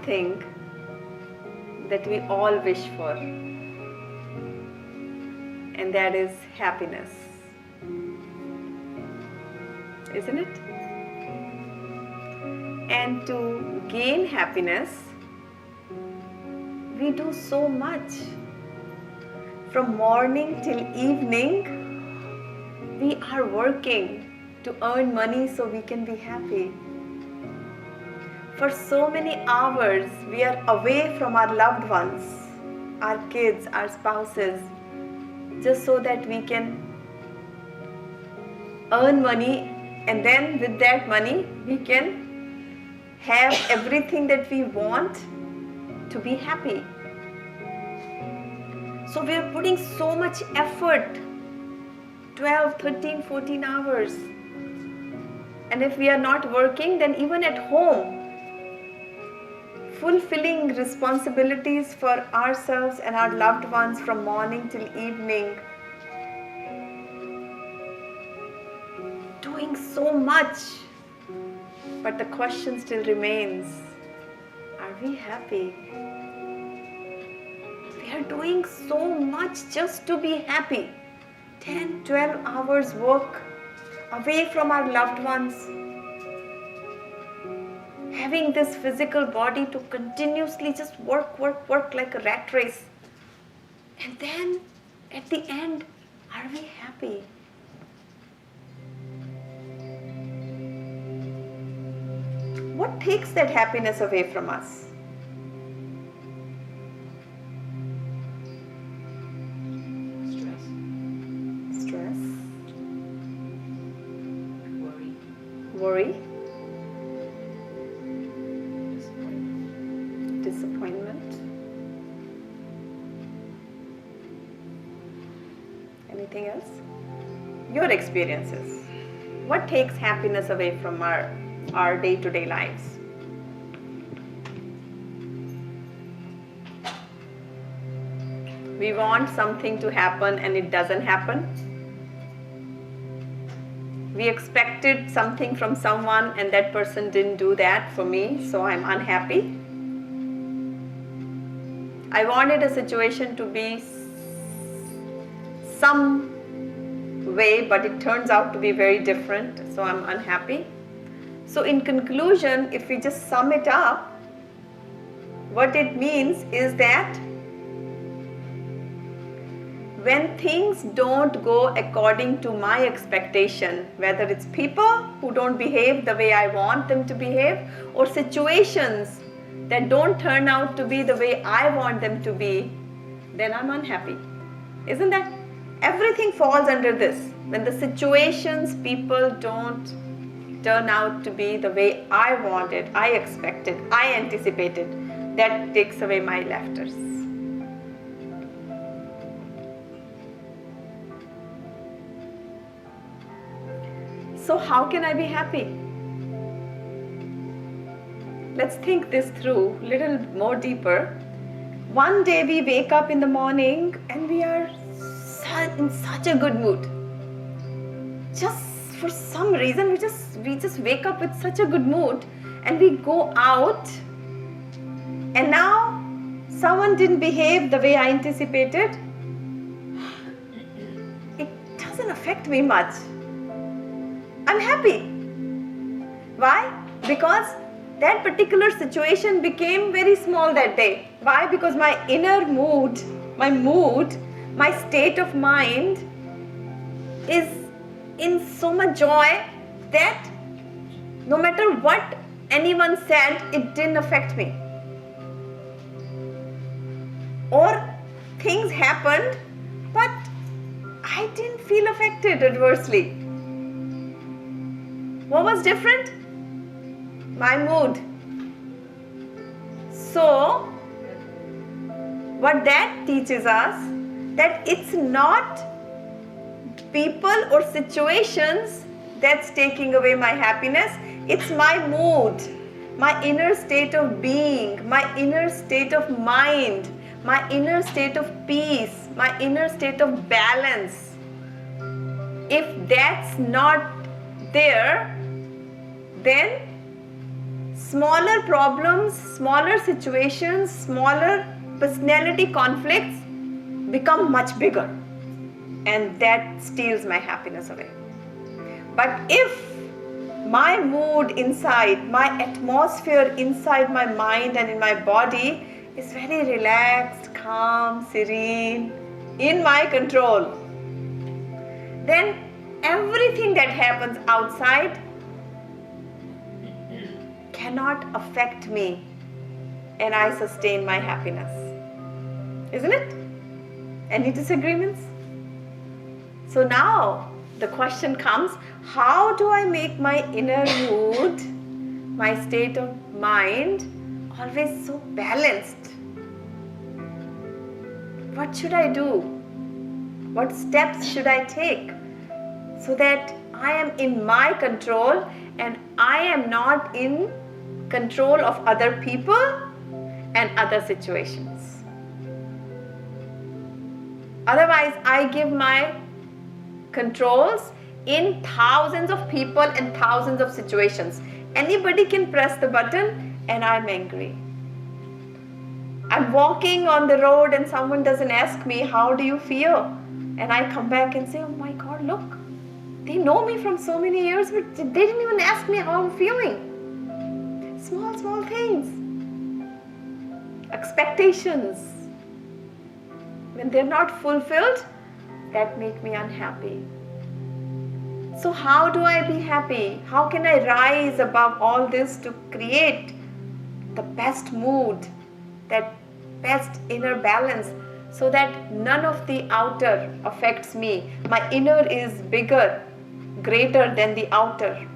something that we all wish for, and that is happiness. Isn't it? And to gain happiness, we do so much. From morning till evening, we are working to earn money so we can be happy. For so many hours, we are away from our loved ones, our kids, our spouses, just so that we can earn money, and then with that money, we can have everything that we want to be happy. So we are putting so much effort, 12, 13, 14 hours. And if we are not working, then even at home, fulfilling responsibilities for ourselves and our loved ones from morning till evening, doing so much. But the question still remains, are we happy? We are doing so much just to be happy. 10, 12 hours work away from our loved ones. Having this physical body to continuously just work like a rat race. And then at the end, are we happy? What takes that happiness away from us? Stress. Worry. Disappointment. Anything else? Your experiences. What takes happiness away from our day-to-day lives? We want something to happen and it doesn't happen. We expected something from someone and that person didn't do that for me, so I'm unhappy. I wanted a situation to be some way, but it turns out to be very different, so I'm unhappy. So in conclusion, if we just sum it up, what it means is that when things don't go according to my expectation, whether it's people who don't behave the way I want them to behave, or situations that don't turn out to be the way I want them to be, then I'm unhappy. Isn't that? Everything falls under this. When the situations, people don't turn out to be the way I wanted, I expected, I anticipated, that takes away my laughters. So how can I be happy? Let's think this through a little more deeper. One day we wake up in the morning and we are in such a good mood. Just for some reason we just wake up with such a good mood, and we go out, and now someone didn't behave the way I anticipated. It doesn't affect me much. I'm happy. Why? Because that particular situation became very small that day. Why? Because my inner mood, my state of mind is in so much joy that no matter what anyone said, it didn't affect me. Or things happened, but I didn't feel affected adversely. What was different? My mood. So, what that teaches us, that it's not people or situations that's taking away my happiness, it's my mood, my inner state of being, my inner state of mind, my inner state of peace, my inner state of balance. If that's not there, then smaller problems, smaller situations, smaller personality conflicts become much bigger, and that steals my happiness away. But if my mood inside, my atmosphere inside my mind and in my body is very relaxed, calm, serene, in my control, then everything that happens outside cannot affect me, and I sustain my happiness. Isn't it? Any disagreements? So now the question comes, how do I make my inner mood, my state of mind, always so balanced? What should I do? What steps should I take so that I am in my control and I am not in control of other people and other situations? Otherwise, I give my controls in thousands of people and thousands of situations. Anybody can press the button and I'm angry. I'm walking on the road and someone doesn't ask me, how do you feel? And I come back and say, oh my God, look, they know me from so many years, but they didn't even ask me how I'm feeling. Small, small things. Expectations. When they're not fulfilled, that make me unhappy. So how do I be happy? How can I rise above all this to create the best mood, that best inner balance, so that none of the outer affects me? My inner is bigger, greater than the outer.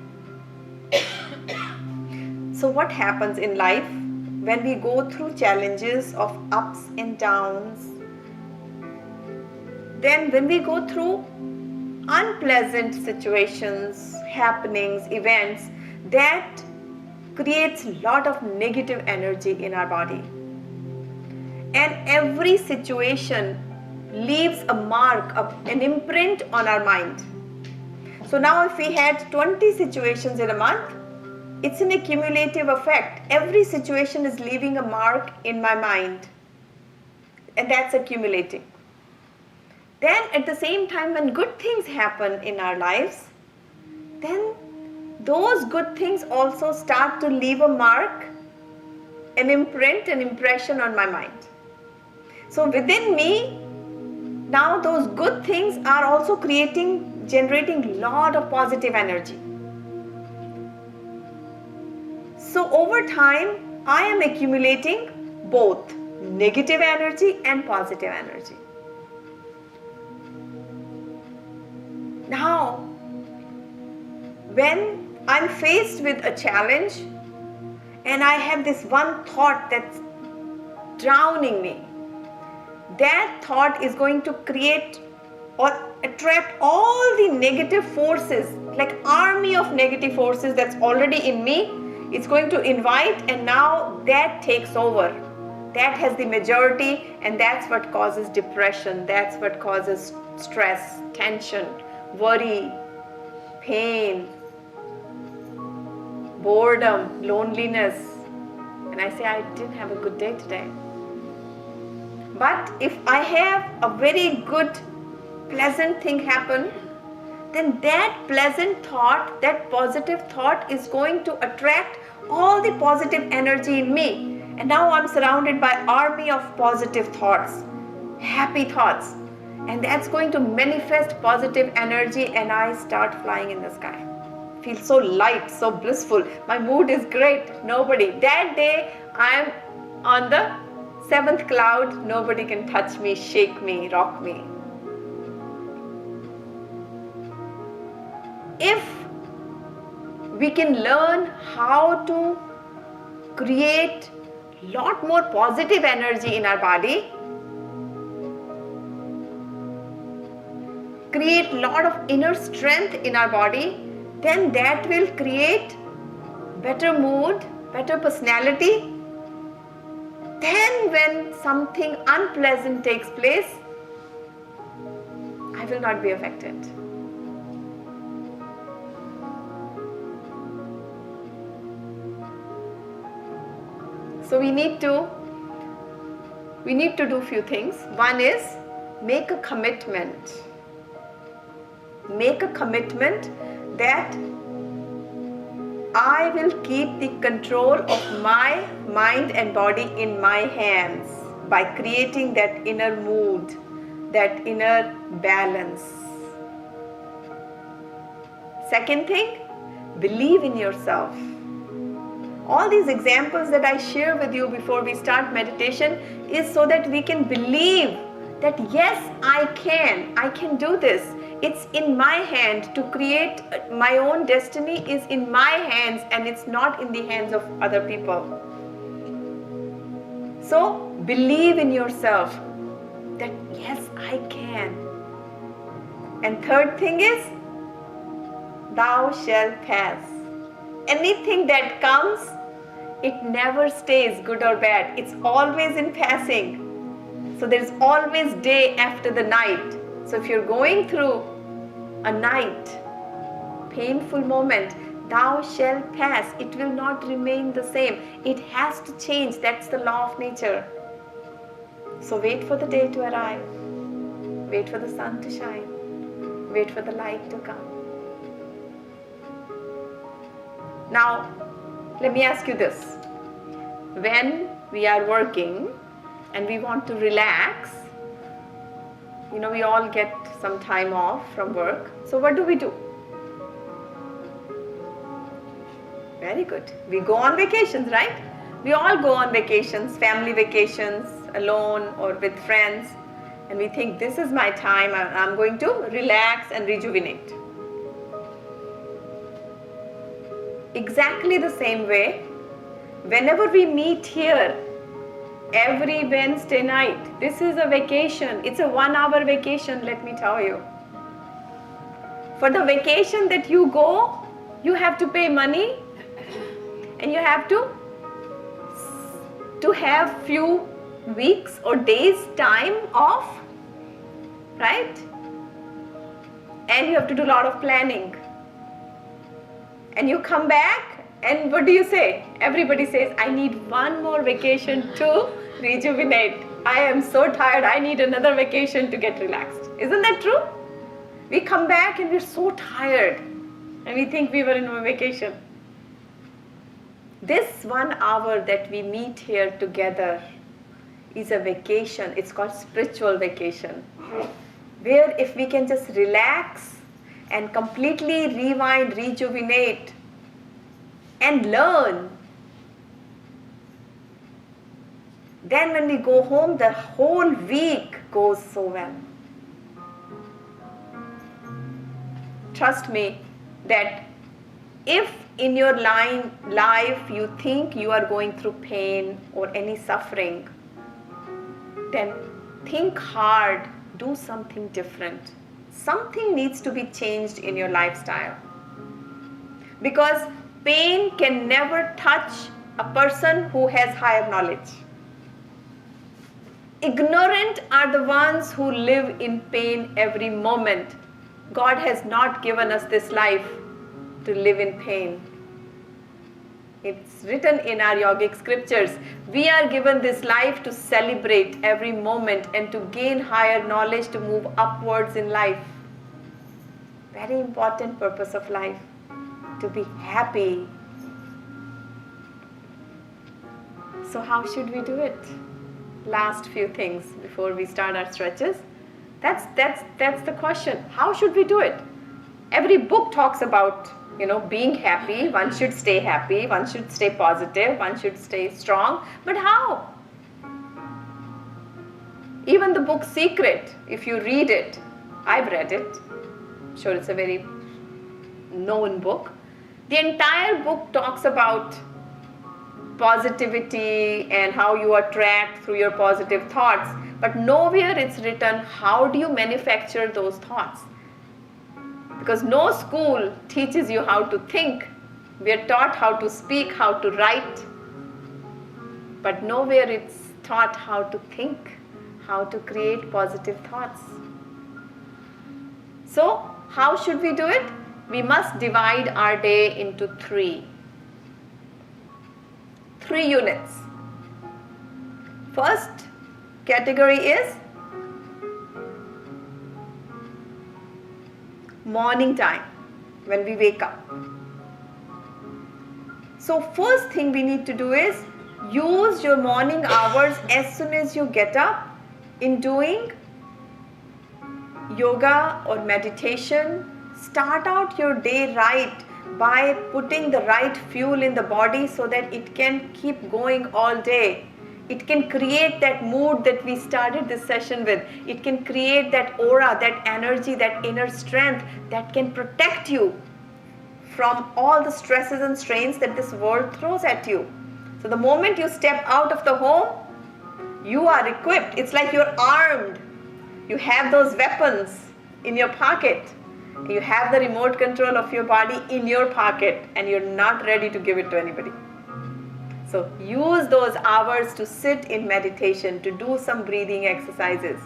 So what happens in life when we go through challenges of ups and downs? Then when we go through unpleasant situations, happenings, events, that creates a lot of negative energy in our body. And every situation leaves a mark, an imprint on our mind. So now if we had 20 situations in a month, it's an accumulative effect. Every situation is leaving a mark in my mind, and that's accumulating. Then at the same time, when good things happen in our lives, then those good things also start to leave a mark, an imprint, an impression on my mind. So within me, now those good things are also generating a lot of positive energy. So over time, I am accumulating both negative energy and positive energy. Now, when I'm faced with a challenge and I have this one thought that's drowning me, that thought is going to create or attract all the negative forces, like army of negative forces that's already in me. It's going to invite, and now that takes over. That has the majority, and that's what causes depression. That's what causes stress, tension, worry, pain, boredom, loneliness. And I say, I didn't have a good day today. But if I have a very good, pleasant thing happen, then that pleasant thought, that positive thought is going to attract all the positive energy in me. And now I'm surrounded by an army of positive thoughts, happy thoughts. And that's going to manifest positive energy, and I start flying in the sky. Feel so light, so blissful. My mood is great. That day I'm on the 7th cloud. Nobody can touch me, shake me, rock me. If we can learn how to create a lot more positive energy in our body, create a lot of inner strength in our body, then that will create better mood, better personality. Then when something unpleasant takes place, I will not be affected. So we need to do few things. One is make a commitment. Make a commitment that I will keep the control of my mind and body in my hands by creating that inner mood, that inner balance. Second thing, believe in yourself. All these examples that I share with you before we start meditation is so that we can believe that yes, I can do this. It's in my hand to create my own destiny, is in my hands, and it's not in the hands of other people. So believe in yourself that yes, I can. And third thing is, thou shalt pass. Anything that comes, it never stays good or bad. It's always in passing. So there's always day after the night. So if you're going through a night, painful moment, thou shalt pass. It will not remain the same. It has to change. That's the law of nature. So wait for the day to arrive. Wait for the sun to shine. Wait for the light to come. Now, let me ask you this. When we are working and we want to relax, we all get some time off from work. So what do? Very good. We go on vacations, right? We all go on vacations, family vacations, alone or with friends. And we think this is my time, I'm going to relax and rejuvenate. Exactly the same way, whenever we meet here, every Wednesday night, this is a vacation. It's a 1-hour vacation, let me tell you. For the vacation that you go, you have to pay money and you have to have few weeks or days time off, right? And you have to do a lot of planning. And you come back and what do you say? Everybody says, I need one more vacation to rejuvenate. I am so tired, I need another vacation to get relaxed. Isn't that true? We come back and we're so tired and we think we were in a vacation. This 1 hour that we meet here together is a vacation. It's called spiritual vacation. Where if we can just relax and completely rewind, rejuvenate, and learn, then when we go home, the whole week goes so well. Trust me that if in your life you think you are going through pain or any suffering, then think hard, do something different. Something needs to be changed in your lifestyle. Because pain can never touch a person who has higher knowledge. Ignorant are the ones who live in pain every moment. God has not given us this life to live in pain. It's written in our yogic scriptures. We are given this life to celebrate every moment and to gain higher knowledge, to move upwards in life. Very important purpose of life, to be happy. So how should we do it? Last few things before we start our stretches. That's the question. How should we do it? Every book talks about, being happy. One should stay happy. One should stay positive. One should stay strong. But how? Even the book Secret, if you read it, I've read it. I'm sure it's a very known book. The entire book talks about positivity and how you attract through your positive thoughts. But nowhere it's written how do you manufacture those thoughts. Because no school teaches you how to think. We are taught how to speak, how to write. But nowhere it's taught how to think, how to create positive thoughts. So, how should we do it? We must divide our day into three units. First category is morning time, when we wake up. So first thing we need to do is use your morning hours as soon as you get up in doing yoga or meditation. Start out your day right by putting the right fuel in the body so that it can keep going all day. It can create that mood that we started this session with. It can create that aura, that energy, that inner strength that can protect you from all the stresses and strains that this world throws at you. So the moment you step out of the home, you are equipped. It's like you're armed. You have those weapons in your pocket. You have the remote control of your body in your pocket, and you're not ready to give it to anybody. So use those hours to sit in meditation, to do some breathing exercises.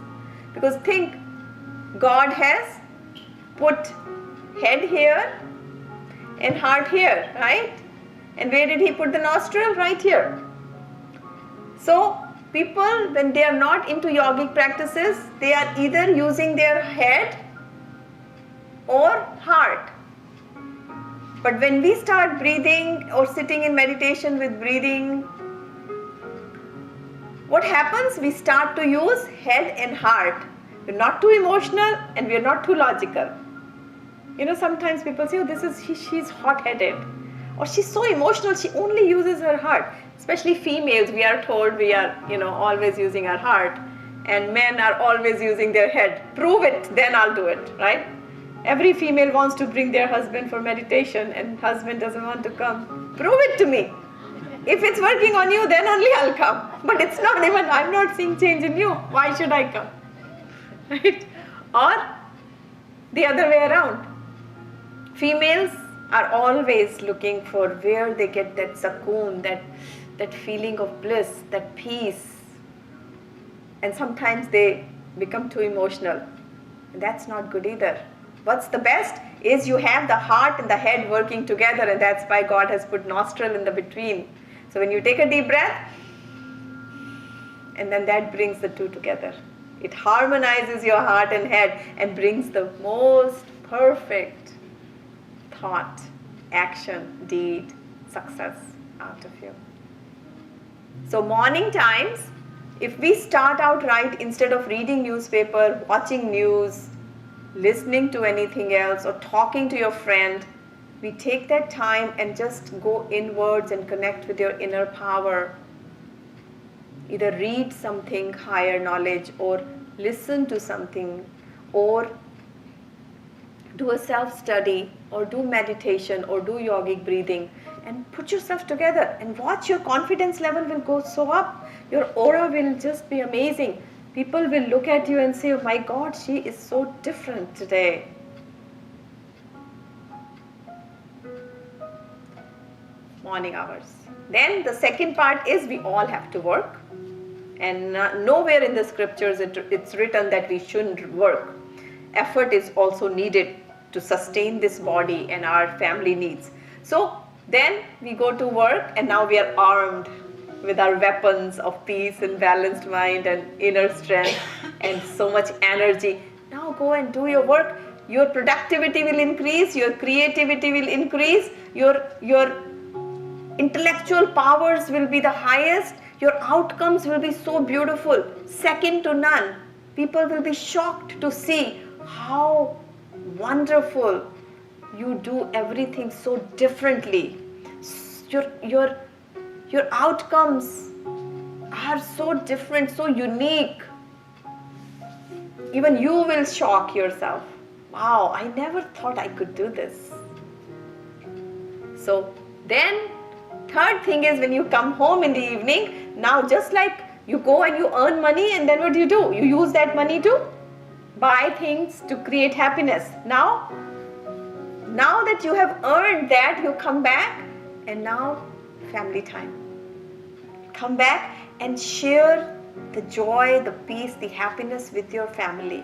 Because think, God has put head here and heart here, right? And where did He put the nostril? Right here. So people, when they are not into yogic practices, they are either using their head or heart. But when we start breathing or sitting in meditation with breathing, what happens? We start to use head and heart. We're not too emotional and we're not too logical. You know, sometimes people say, oh, she's hot-headed, or she's so emotional, she only uses her heart. Especially females, we are told we are, always using our heart, and men are always using their head. Prove it, then I'll do it, right? Every female wants to bring their husband for meditation, and husband doesn't want to come. Prove it to me. If it's working on you, then only I'll come. But it's not even, I'm not seeing change in you. Why should I come? Right? Or the other way around. Females are always looking for where they get that sukoon, that feeling of bliss, that peace. And sometimes they become too emotional. And that's not good either. What's the best is you have the heart and the head working together, and that's why God has put nostril in the between. So when you take a deep breath, and then that brings the two together. It harmonizes your heart and head and brings the most perfect thought, action, deed, success out of you. So morning times, if we start out right, instead of reading newspaper, watching news, listening to anything else, or talking to your friend, we take that time and just go inwards and connect with your inner power. Either read something higher knowledge, or listen to something, or do a self-study, or do meditation, or do yogic breathing, and put yourself together and watch. Your confidence level will go so up. Your aura will just be amazing. People will look at you and say, oh my God, she is so different today. Morning hours. Then the second part is we all have to work. And nowhere in the scriptures it's written that we shouldn't work. Effort is also needed to sustain this body and our family needs. So then we go to work, and now we are armed with our weapons of peace and balanced mind and inner strength and so much energy. Now go and do your work. Your productivity will increase, your creativity will increase, your intellectual powers will be the highest, your outcomes will be so beautiful, second to none. People will be shocked to see how wonderful you do everything so differently. Your outcomes are so different, so unique. Even you will shock yourself. Wow, I never thought I could do this. So then, third thing is when you come home in the evening, now just like you go and you earn money, and then what do? You use that money to buy things to create happiness. Now that you have earned that, you come back, and now family time. Come back and share the joy, the peace, the happiness with your family.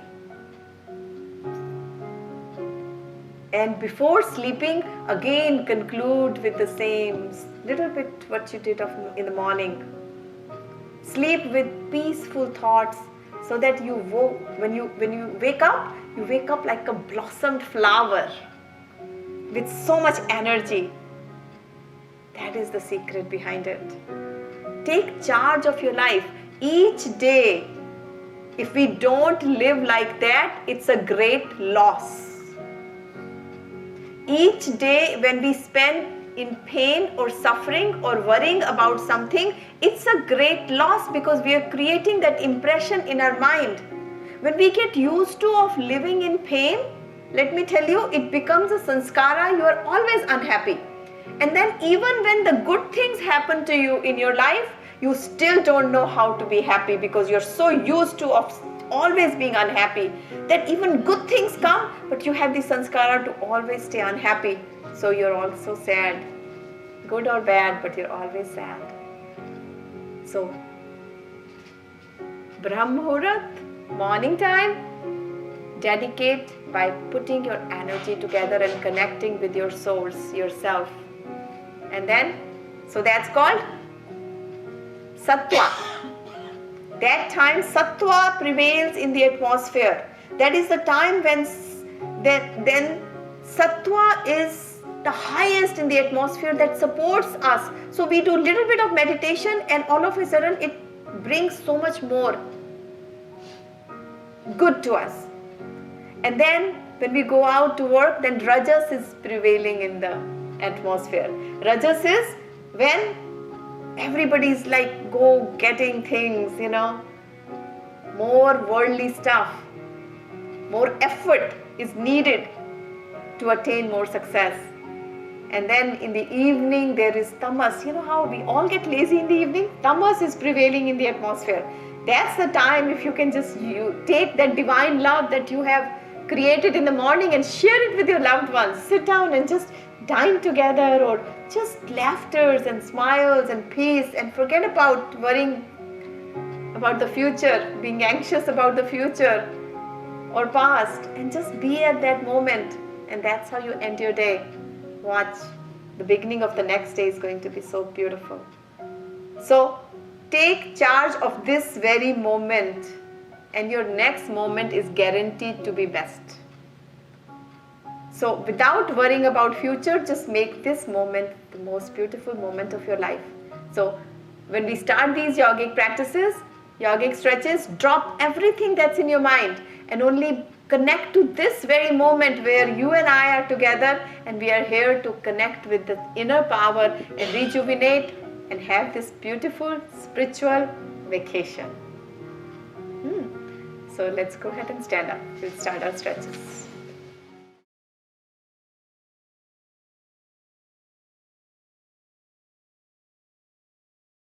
And before sleeping, again conclude with the same little bit what you did in the morning. Sleep with peaceful thoughts, so that when you wake up like a blossomed flower with so much energy. That is the secret behind it. Take charge of your life each day. If we don't live like that, it's a great loss. Each day when we spend in pain or suffering or worrying about something, it's a great loss, because we are creating that impression in our mind. When we get used to of living in pain, let me tell you, it becomes a sanskara. You are always unhappy. And then even when the good things happen to you in your life, you still don't know how to be happy, because you're so used to of always being unhappy that even good things come, but you have the sanskara to always stay unhappy. So you're also sad, good or bad, but you're always sad. So Brahmuhurat, morning time, dedicate by putting your energy together and connecting with your source, yourself. And then, so that's called Sattva. That time Sattva prevails in the atmosphere. That is the time when then Sattva is the highest in the atmosphere that supports us. So we do a little bit of meditation and all of a sudden it brings so much more good to us. And then when we go out to work, then Rajas is prevailing in the atmosphere. Rajas is when everybody's like go getting things, more worldly stuff. More effort is needed to attain more success. And then in the evening there is tamas. You know how we all get lazy in the evening? Tamas is prevailing in the atmosphere. That's the time if you can just take that divine love that you have created in the morning and share it with your loved ones. Sit down and just dine together, or just laughters and smiles and peace, and forget about worrying about the future, being anxious about the future or past, and just be at that moment. And that's how you end your day. Watch, the beginning of the next day is going to be so beautiful. So take charge of this very moment, and your next moment is guaranteed to be best. So without worrying about future, just make this moment the most beautiful moment of your life. So when we start these yogic practices, yogic stretches, drop everything that's in your mind and only connect to this very moment where you and I are together, and we are here to connect with the inner power and rejuvenate and have this beautiful spiritual vacation. So let's go ahead and stand up. We'll start our stretches.